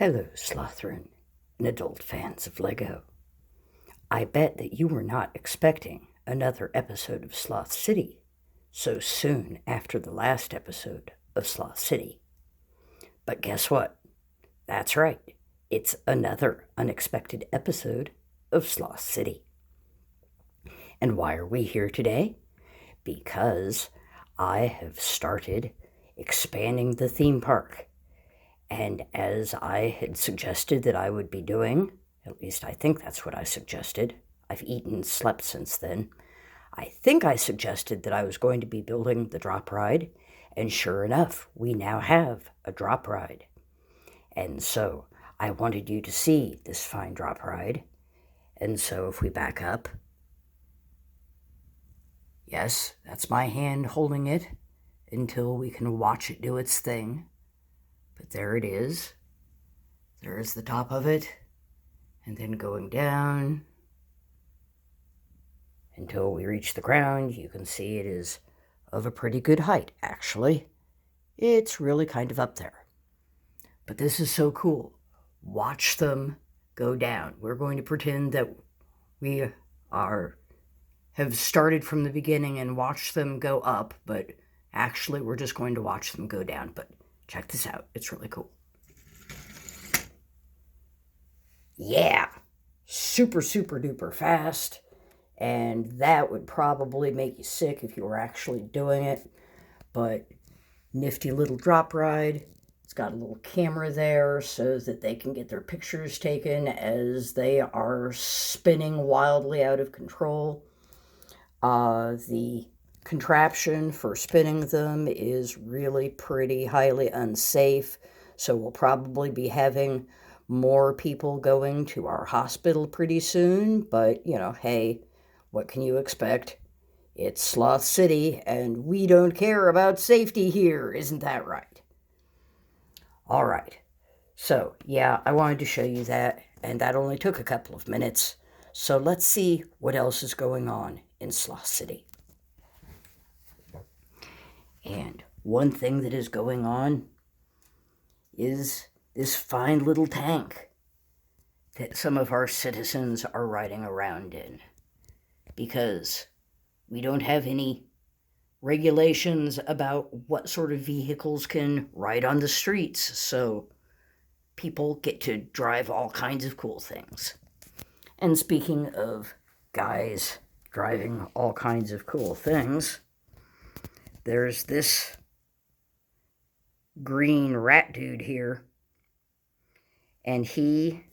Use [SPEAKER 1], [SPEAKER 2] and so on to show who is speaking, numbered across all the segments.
[SPEAKER 1] Hello, Slothrin and adult fans of Lego. I bet that you were not expecting another episode of Sloth City so soon after the last episode of Sloth City. But guess what? That's right. It's another unexpected episode of Sloth City. And why are we here today? Because I have started expanding the theme park. And as I had suggested that I would be doing, at least I think that's what I suggested. I've eaten and slept since then. I think I suggested that I was going to be building the drop ride, and sure enough, we now have a drop ride. And so I wanted you to see this fine drop ride. And so if we back up, yes, that's my hand holding it until we can watch it do its thing. But there it is. There is the top of it. And then going down until we reach the ground. You can see it is of a pretty good height, actually. It's really kind of up there. But this is so cool. Watch them go down. We're going to pretend that we have started from the beginning and watched them go up, but actually we're just going to watch them go down. But check this out. It's really cool. Yeah. Super, super duper fast. And that would probably make you sick if you were actually doing it. But nifty little drop ride. It's got a little camera there so that they can get their pictures taken as they are spinning wildly out of control. The contraption for spinning them is really pretty highly unsafe, so we'll probably be having more people going to our hospital pretty soon, but, hey, what can you expect? It's Sloth City, and we don't care about safety here, isn't that right? All right, so, yeah, I wanted to show you that, and that only took a couple of minutes, so let's see what else is going on in Sloth City. And one thing that is going on is this fine little tank that some of our citizens are riding around in. Because we don't have any regulations about what sort of vehicles can ride on the streets, so people get to drive all kinds of cool things. And speaking of guys driving all kinds of cool things, there's this green rat dude here, and he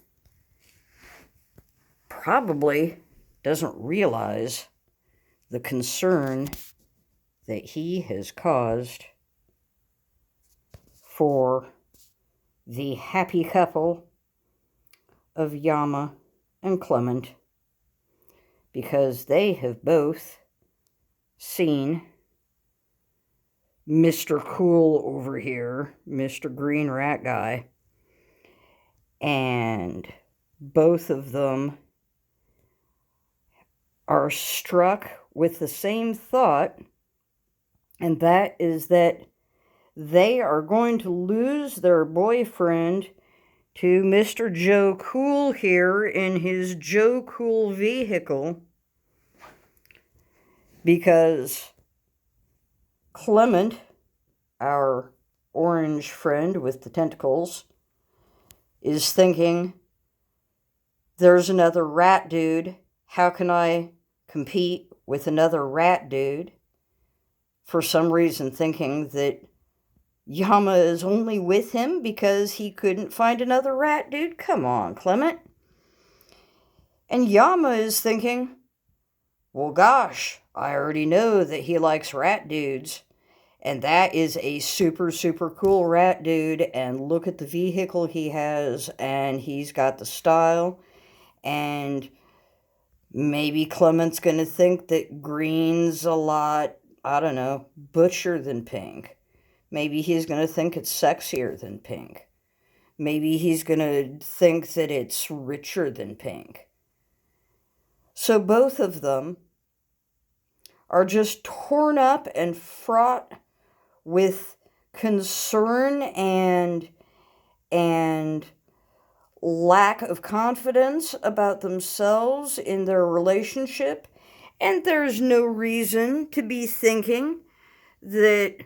[SPEAKER 1] probably doesn't realize the concern that he has caused for the happy couple of Yama and Clement, because they have both seen Mr. Cool over here, Mr. Green Rat Guy, and both of them are struck with the same thought, and that is that they are going to lose their boyfriend to Mr. Joe Cool here in his Joe Cool vehicle, because Clement, our orange friend with the tentacles, is thinking, there's another rat dude. How can I compete with another rat dude? For some reason thinking that Yama is only with him because he couldn't find another rat dude. Come on, Clement. And Yama is thinking, well, gosh, I already know that he likes rat dudes. And that is a super, super cool rat dude. And look at the vehicle he has. And he's got the style. And maybe Clement's going to think that green's a lot, I don't know, butcher than pink. Maybe he's going to think it's sexier than pink. Maybe he's going to think that it's richer than pink. So both of them are just torn up and fraught with concern and lack of confidence about themselves in their relationship, and there's no reason to be thinking that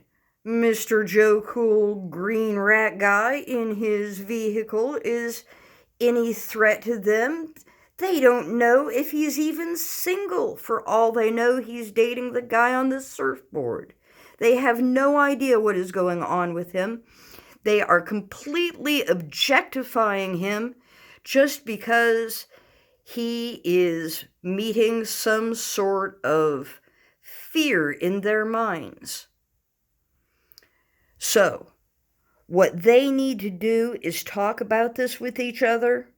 [SPEAKER 1] Mr. Joe Cool Green Rat Guy in his vehicle is any threat to them. They don't know if he's even single. For all they know, he's dating the guy on the surfboard. They have no idea what is going on with him. They are completely objectifying him just because he is meeting some sort of fear in their minds. So, what they need to do is talk about this with each other.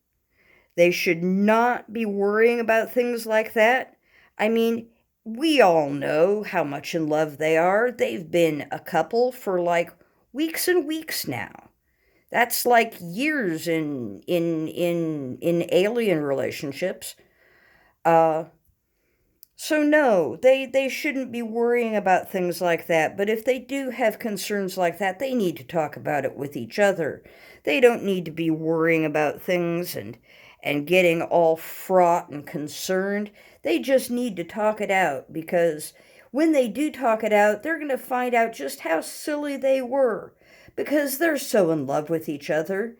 [SPEAKER 1] They should not be worrying about things like that. I mean, we all know how much in love they are. They've been a couple for like weeks and weeks now. That's like years in alien relationships. So no, they shouldn't be worrying about things like that. But if they do have concerns like that, they need to talk about it with each other. They don't need to be worrying about things and getting all fraught and concerned. They just need to talk it out, because when they do talk it out, they're going to find out just how silly they were, because they're so in love with each other.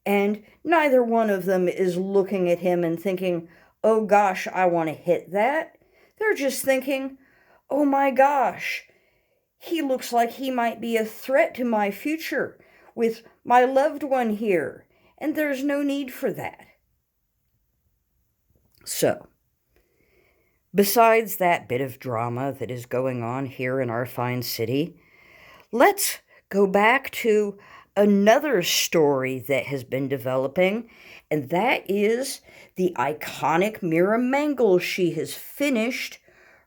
[SPEAKER 1] And neither one of them is looking at him and thinking, oh gosh, I want to hit that. They're just thinking, oh my gosh, he looks like he might be a threat to my future with my loved one here, and there's no need for that. So, besides that bit of drama that is going on here in our fine city, let's go back to another story that has been developing, and that is the iconic Mera Mangle. She has finished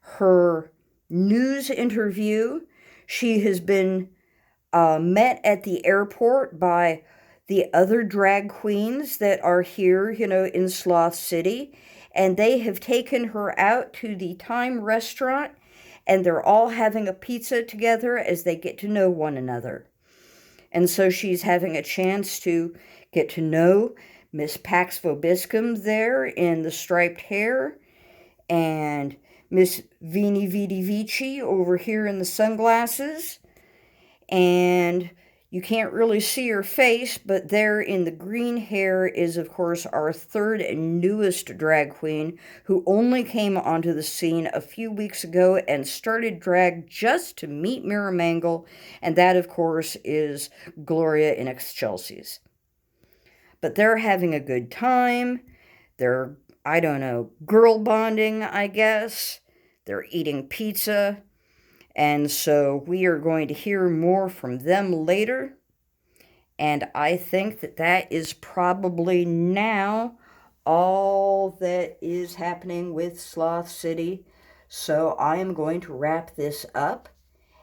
[SPEAKER 1] her news interview. She has been met at the airport by the other drag queens that are here, in Sloth City, and they have taken her out to the Time restaurant, and they're all having a pizza together as they get to know one another. And so she's having a chance to get to know Miss Pax Vobiscum there in the striped hair, and Miss Vini Vidi Vici over here in the sunglasses. And you can't really see her face, but there in the green hair is, of course, our third and newest drag queen, who only came onto the scene a few weeks ago and started drag just to meet Mera Mangle, and that, of course, is Gloria in Excelsis. But they're having a good time. They're, I don't know, girl bonding, I guess. They're eating pizza. And so we are going to hear more from them later. And I think that that is probably now all that is happening with Sloth City. So I am going to wrap this up.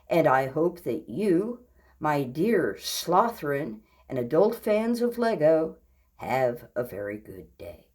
[SPEAKER 1] And I hope that you, my dear Slothrin and adult fans of Lego, have a very good day.